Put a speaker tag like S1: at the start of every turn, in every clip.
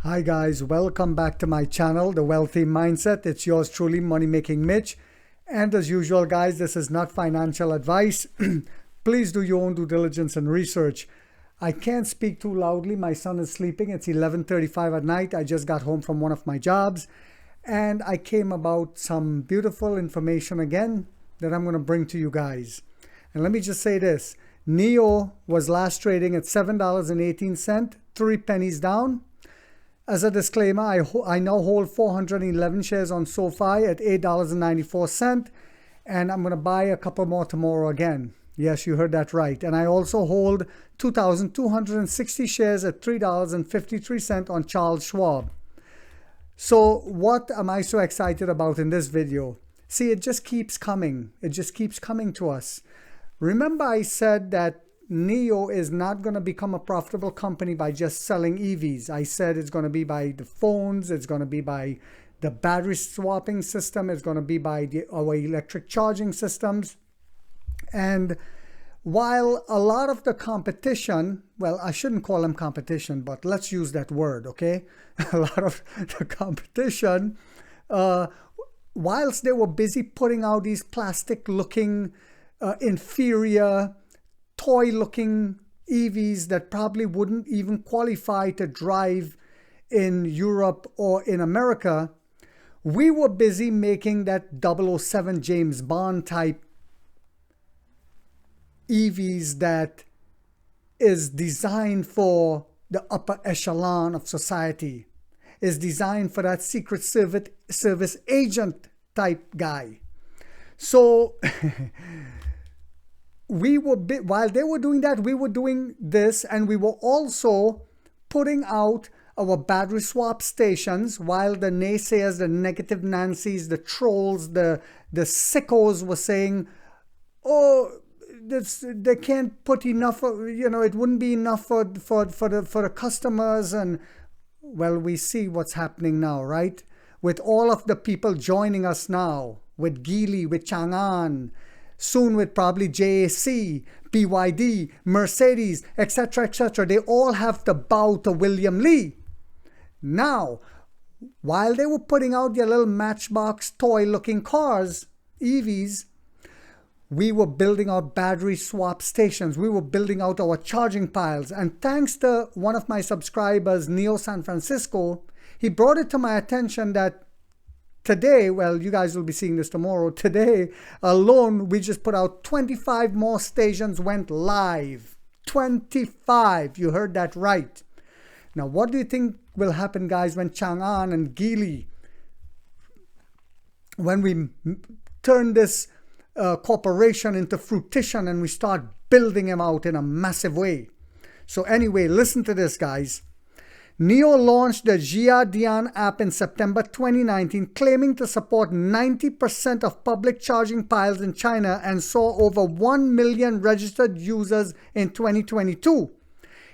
S1: Hi guys, welcome back to my channel, The Wealthy Mindset. It's yours truly, Money Making Mitch. And as usual guys, this is not financial advice. Please do your own due diligence and research. I can't speak too loudly. My son is sleeping. It's 11:35 at night. I just got home from one of my jobs and I came about some beautiful information again that I'm going to bring to you guys. And let me just say this. NEO was last trading at $7.18, 3 pennies down. As a disclaimer, I now hold 411 shares on SoFi at $8.94, and I'm going to buy a couple more tomorrow again. Yes, you heard that right. And I also hold 2,260 shares at $3.53 on Charles Schwab. So what am I so excited about in this video? See, it just keeps coming. It just keeps coming to us. Remember I said that NEO is not going to become a profitable company by just selling EVs. I said it's going to be by the phones, it's going to be by the battery swapping system, it's going to be by our electric charging systems. And while a lot of the competition, well, I shouldn't call them competition, but let's use that word, okay? A lot of the competition, whilst they were busy putting out these plastic-looking, inferior, toy-looking EVs that probably wouldn't even qualify to drive in Europe or in America, we were busy making that 007 James Bond type EVs that is designed for the upper echelon of society, is designed for that secret service agent type guy. So while they were doing that, we were doing this, and we were also putting out our battery swap stations while the naysayers, the negative Nancys, the trolls, the sickos were saying, oh, they can't put enough, it wouldn't be enough for the customers. And well, we see what's happening now, right? With all of the people joining us now, with Geely, with Chang'an, soon with probably JAC, BYD, Mercedes, etc., etc. They all have to bow to William Li. Now, while they were putting out their little matchbox toy-looking cars, EVs, we were building our battery swap stations. We were building out our charging piles. And thanks to one of my subscribers, Neo San Francisco, he brought it to my attention that today, well, you guys will be seeing this tomorrow. Today alone, we just put out 25 more stations went live. 25. You heard that right. Now, what do you think will happen, guys, when Chang'an and Geely, when we turn this corporation into fruition and we start building them out in a massive way? So anyway, listen to this, guys. NEO launched the Jiadian app in September 2019, claiming to support 90% of public charging piles in China and saw over 1 million registered users in 2022.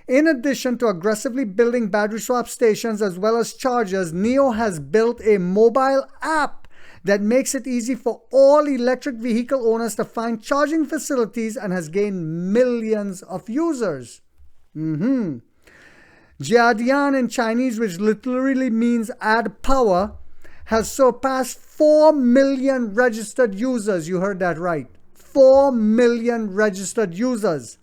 S1: In addition to aggressively building battery swap stations as well as chargers, NEO has built a mobile app that makes it easy for all electric vehicle owners to find charging facilities and has gained millions of users. Jiadian in Chinese, which literally means add power, has surpassed 4 million registered users. You heard that right. 4 million registered users.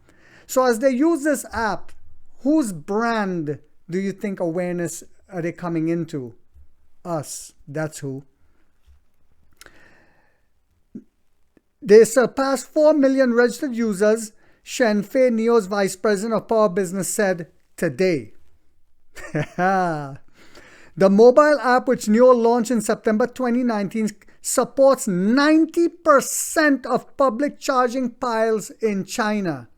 S1: So as they use this app, whose brand do you think awareness are they coming into? Us. That's who. They surpassed 4 million registered users, Shen Fei, NEO's vice president of Power Business, said today. The mobile app, which NEO launched in September 2019, supports 90% of public charging piles in China.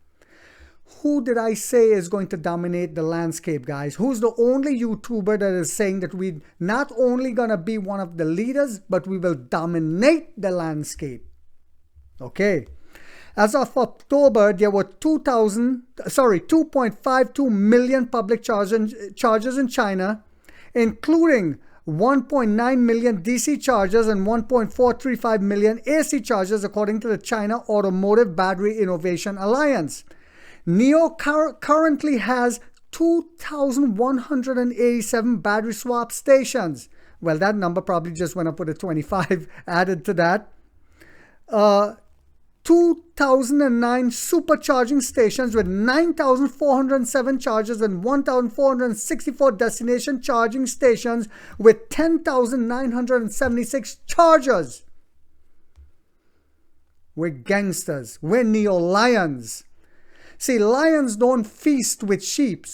S1: Who did I say is going to dominate the landscape, guys? Who's the only YouTuber that is saying that we're not only going to be one of the leaders, but we will dominate the landscape? Okay. As of October, there were 2.52 million public chargers in China, including 1.9 million DC chargers and 1.435 million AC chargers, according to the China Automotive Battery Innovation Alliance. NEO currently has 2,187 battery swap stations. Well, that number probably just went up with a 25 added to that. 2,009 supercharging stations with 9,407 chargers and 1,464 destination charging stations with 10,976 chargers. We're gangsters. We're neo-lions. See, lions don't feast with sheep.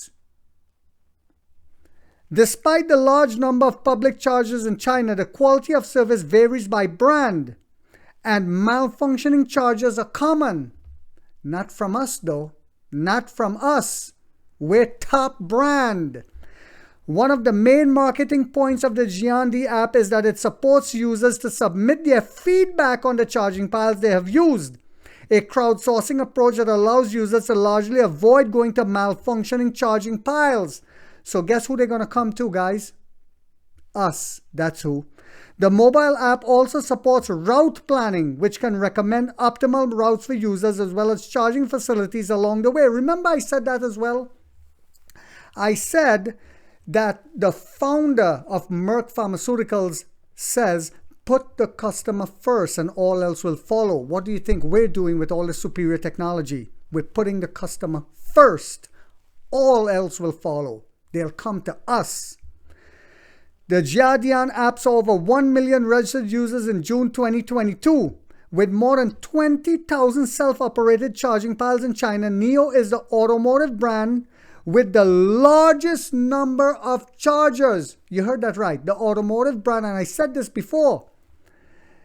S1: Despite the large number of public chargers in China, the quality of service varies by brand, and malfunctioning chargers are common. Not from us, though. Not from us. We're top brand. One of the main marketing points of the Jiandi app is that it supports users to submit their feedback on the charging piles they have used. A crowdsourcing approach that allows users to largely avoid going to malfunctioning charging piles. So guess who they're going to come to, guys? Us. That's who. The mobile app also supports route planning, which can recommend optimal routes for users as well as charging facilities along the way. Remember I said that as well? I said that the founder of Merck Pharmaceuticals says, put the customer first and all else will follow. What do you think we're doing with all the superior technology? We're putting the customer first. All else will follow. They'll come to us. The Jiadian app saw over 1 million registered users in June 2022. With more than 20,000 self-operated charging piles in China, NIO is the automotive brand with the largest number of chargers. You heard that right. The automotive brand, and I said this before.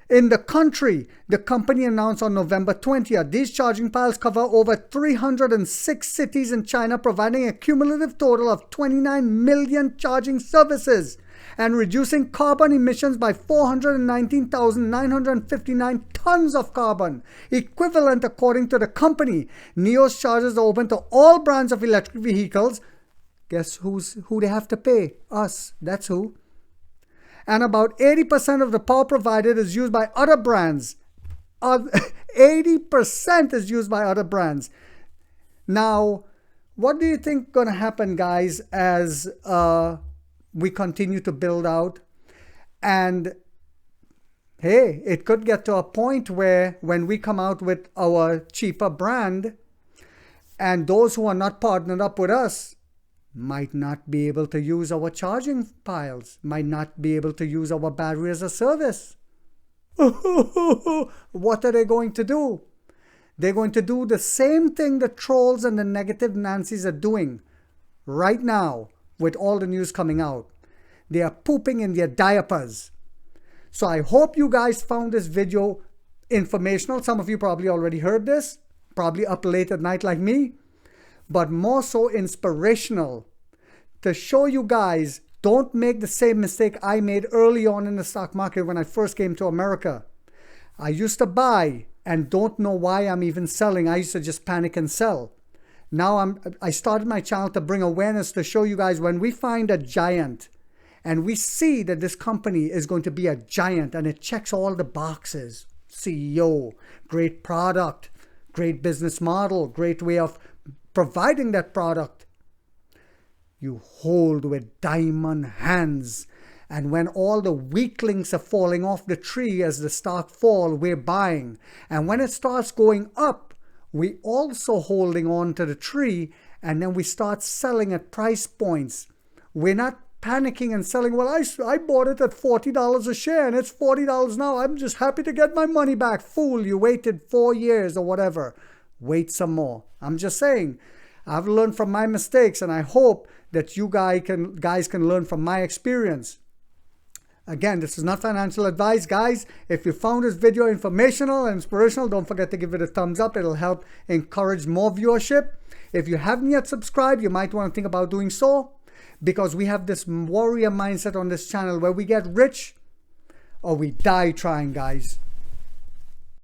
S1: In the country, the company announced on November 20th, these charging piles cover over 306 cities in China, providing a cumulative total of 29 million charging services and reducing carbon emissions by 419,959 tons of carbon, equivalent according to the company. NIO's chargers are open to all brands of electric vehicles. Guess who they have to pay? Us. That's who. And about 80% of the power provided is used by other brands. 80% is used by other brands. Now, what do you think going to happen, guys, as we continue to build out? And hey, it could get to a point where when we come out with our cheaper brand, and those who are not partnered up with us might not be able to use our charging piles, might not be able to use our battery as a service. What are they going to do? They're going to do the same thing the trolls and the negative Nancys are doing right now with all the news coming out. They are pooping in their diapers. So I hope you guys found this video informational. Some of you probably already heard this, probably up late at night like me, but more so inspirational to show you guys don't make the same mistake I made early on in the stock market when I first came to America. I used to buy and don't know why I'm even selling. I used to just panic and sell. Now I started my channel to bring awareness to show you guys when we find a giant and we see that this company is going to be a giant and it checks all the boxes. CEO, great product, great business model, great way of providing that product. You hold with diamond hands. And when all the weaklings are falling off the tree as the stock fall, we're buying. And when it starts going up, we also holding on to the tree, and then we start selling at price points. We're not panicking and selling, well, I bought it at $40 a share and it's $40 now. I'm just happy to get my money back. Fool, you waited 4 years or whatever. Wait some more. I'm just saying, I've learned from my mistakes, and I hope that you guys can learn from my experience. Again, this is not financial advice, guys. If you found this video informational and inspirational, don't forget to give it a thumbs up. It'll help encourage more viewership. If you haven't yet subscribed, you might want to think about doing so, because we have this warrior mindset on this channel where we get rich or we die trying, guys.